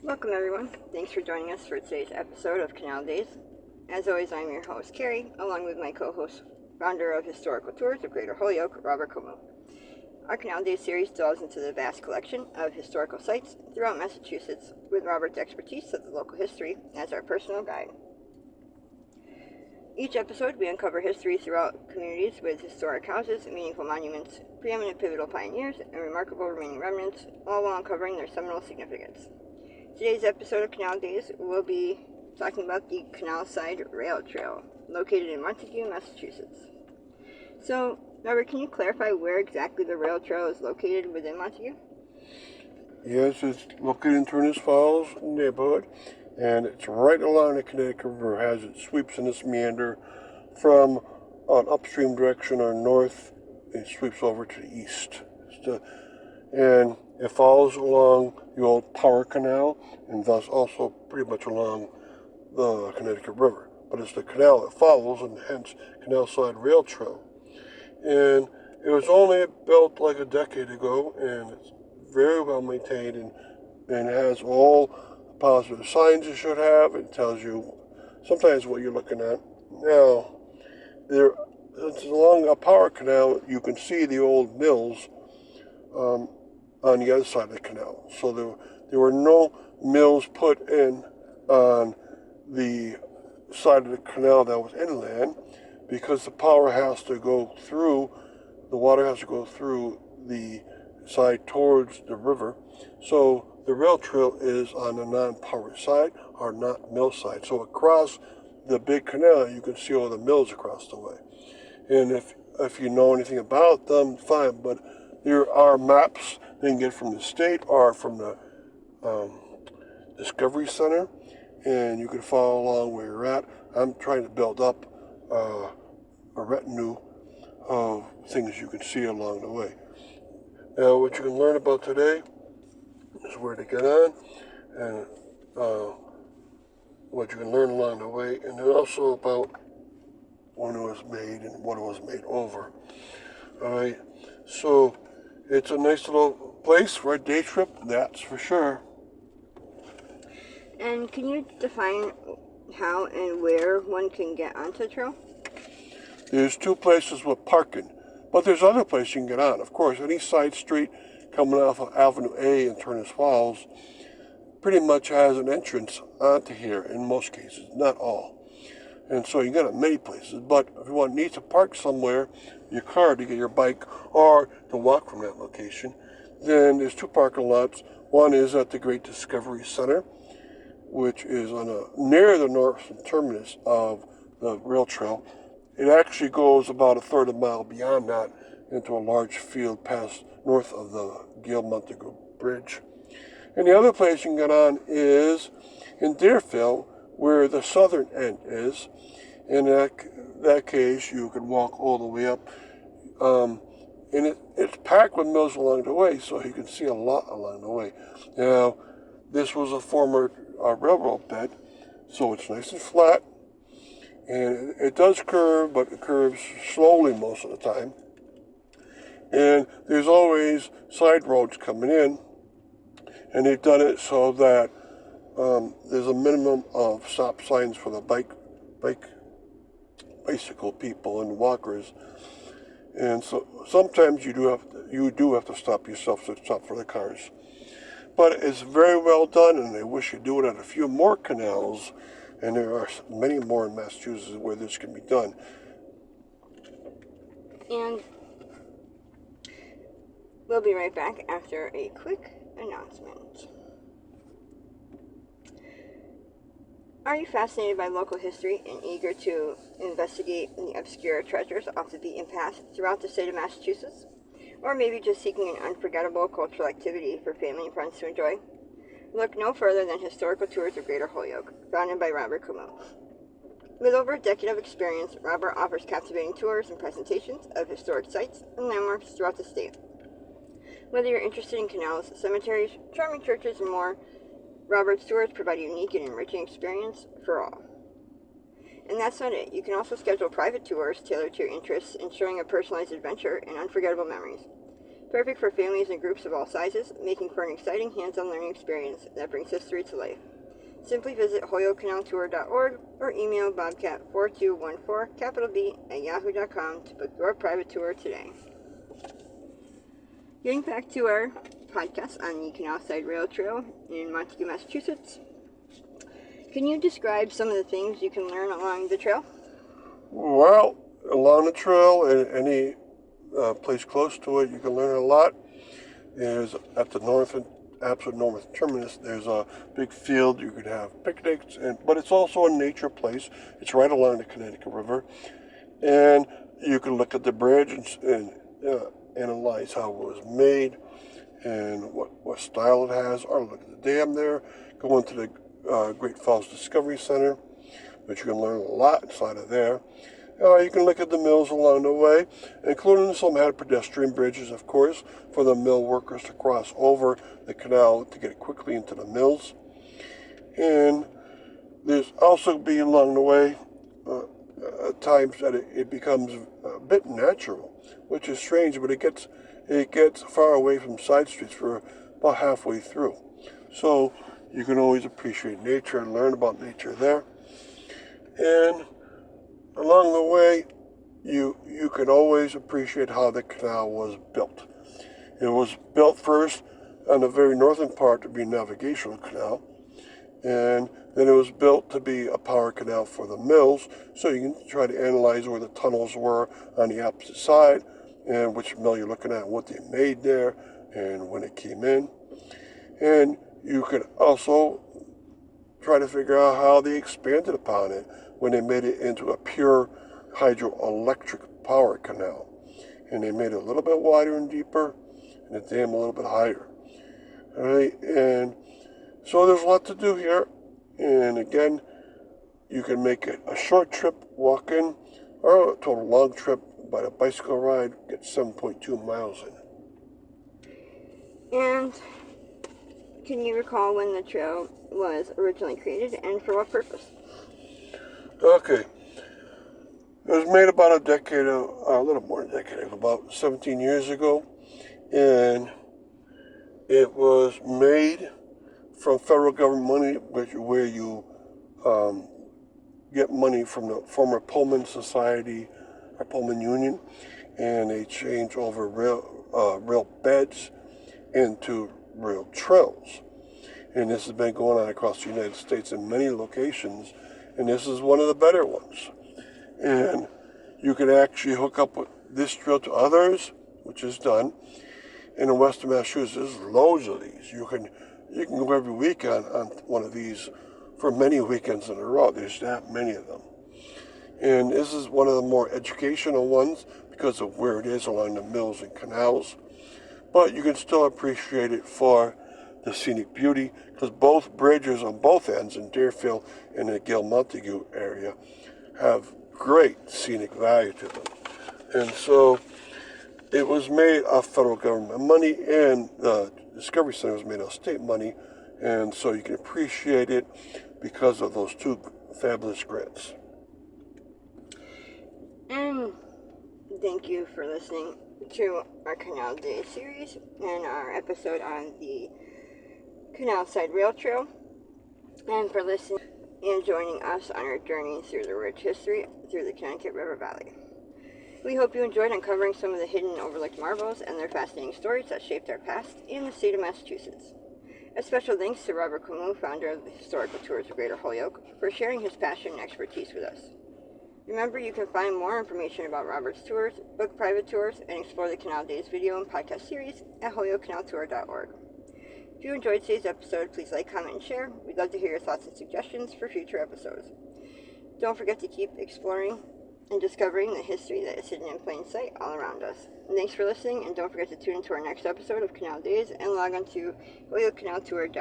Welcome everyone. Thanks for joining us for today's episode of Canal Days. As always, I'm your host, Carrie, along with my co-host, founder of Historical Tours of Greater Holyoke, Robert Como. Our Canal Days series delves into the vast collection of historical sites throughout Massachusetts, with Robert's expertise of the local history as our personal guide. Each episode, we uncover history throughout communities with historic houses, meaningful monuments, preeminent pivotal pioneers, and remarkable remaining remnants, all while uncovering their seminal significance. Today's episode of Canal Days will be talking about the Canalside Rail Trail, located in Montague, Massachusetts. So, Robert, can you clarify where exactly the rail trail is located within Montague? Yes, it's located in Turners Falls neighborhood, and it's right along the Connecticut River as it sweeps in this meander from an upstream direction or north. It sweeps over to the east. And it follows along the old power canal and thus also pretty much along the Connecticut River. But it's the canal that follows, and hence Canalside Rail Trail. And it was only built like a decade ago, and it's very well maintained and has all the positive signs it should have. It tells you sometimes what you're looking at. Now, it's along a power canal. You can see the old mills on the other side of the canal. So there were no mills put in on the side of the canal that was inland, because the power has to go through, the water has to go through the side towards the river. So the rail trail is on the non-power side, or not mill side. So across the big canal, you can see all the mills across the way. And if you know anything about them, fine. But there are maps they can get from the state or from the Discovery Center, and you can follow along where you're at. I'm trying to build up a retinue of things you can see along the way. Now, what you can learn about today is where to get on, and what you can learn along the way, and then also about when it was made and what it was made over. All right, so it's a nice little place for a day trip, that's for sure. And can you define how and where one can get onto the trail? There's two places with parking, but there's other places you can get on. Of course, any side street coming off of Avenue A in Turners Falls pretty much has an entrance onto here in most cases, not all. And so you get it many places, but if you need to park somewhere, your car to get your bike or to walk from that location, then there's two parking lots. One is at the Great Discovery Center, which is near the north terminus of the rail trail. It actually goes about a third of a mile beyond that into a large field past north of the Montague Bridge. And the other place you can get on is in Deerfield, where the southern end is. In that case, you could walk all the way up. And it's packed with mills along the way, so you can see a lot along the way. Now, this was a former railroad bed, so it's nice and flat. And it does curve, but it curves slowly most of the time. And there's always side roads coming in, and they've done it so that there's a minimum of stop signs for the bicycle people and walkers. And so sometimes you do have to stop yourself to stop for the cars. But it's very well done, and I wish you'd do it at a few more canals, and there are many more in Massachusetts where this can be done. And we'll be right back after a quick announcement. Are you fascinated by local history and eager to investigate the obscure treasures off the beaten path throughout the state of Massachusetts? Or maybe just seeking an unforgettable cultural activity for family and friends to enjoy? Look no further than Historical Tours of Greater Holyoke, founded by Robert Como. With over a decade of experience, Robert offers captivating tours and presentations of historic sites and landmarks throughout the state. Whether you're interested in canals, cemeteries, charming churches, and more, Robert's tours provide a unique and enriching experience for all. And that's not it. You can also schedule private tours tailored to your interests, ensuring a personalized adventure and unforgettable memories. Perfect for families and groups of all sizes, making for an exciting hands-on learning experience that brings history to life. Simply visit HolyokeCanalTour.org or email bobcat4214 to book your private tour today. Getting back to our podcast on the Canalside Rail Trail in Montague, Massachusetts, can you describe some of the things you can learn along the trail? Well, along the trail and any place close to it, you can learn a lot. There's at the absolute north terminus, there's a big field. You could have picnics, but it's also a nature place. It's right along the Connecticut River, and you can look at the bridge and analyze how it was made and what style it has, or look at the dam there. Go into the Great Falls Discovery Center, which you can learn a lot inside of there. You can look at the mills along the way, including some had pedestrian bridges, of course, for the mill workers to cross over the canal to get quickly into the mills. And there's also being along the way at times that it becomes a bit natural, which is strange, but it gets far away from side streets for about halfway through. So you can always appreciate nature and learn about nature there. And along the way, you can always appreciate how the canal was built. It was built first on the very northern part to be a navigational canal, and then it was built to be a power canal for the mills, so you can try to analyze where the tunnels were on the opposite side, and which mill you're looking at, what they made there, and when it came in. And you could also try to figure out how they expanded upon it when they made it into a pure hydroelectric power canal. And they made it a little bit wider and deeper, and the dam a little bit higher. All right, and so there's a lot to do here. And again, you can make it a short trip walk-in, or a total long trip by the bicycle ride, get 7.2 miles in. And can you recall when the trail was originally created and for what purpose? Okay. It was made about a little more than a decade, about 17 years ago, and it was made from federal government money, where you get money from the former Pullman Society or Pullman Union, and they change over rail beds into rail trails. And this has been going on across the United States in many locations, and this is one of the better ones. And you can actually hook up with this trail to others, which is done. And in Western Massachusetts, there's loads of these. You can go every week on one of these for many weekends in a row. There's that many of them. And this is one of the more educational ones because of where it is along the mills and canals. But you can still appreciate it for the scenic beauty, because both bridges on both ends in Deerfield and the Gale Montague area have great scenic value to them. And so it was made off federal government money, and the Discovery Center was made of state money, and so you can appreciate it because of those two fabulous grants. And thank you for listening to our Canal Day series and our episode on the Canalside Rail Trail, and for listening and joining us on our journey through the rich history through the Connecticut River Valley. We hope you enjoyed uncovering some of the hidden and overlooked marvels and their fascinating stories that shaped our past in the state of Massachusetts. A special thanks to Robert Camus, founder of the Historical Tours of Greater Holyoke, for sharing his passion and expertise with us. Remember, you can find more information about Robert's tours, book private tours, and explore the Canal Days video and podcast series at HolyokeCanalTour.org. If you enjoyed today's episode, please like, comment, and share. We'd love to hear your thoughts and suggestions for future episodes. Don't forget to keep exploring and discovering the history that is hidden in plain sight all around us. And thanks for listening, and don't forget to tune into our next episode of Canal Days and log on to HolyokeCanalTour.org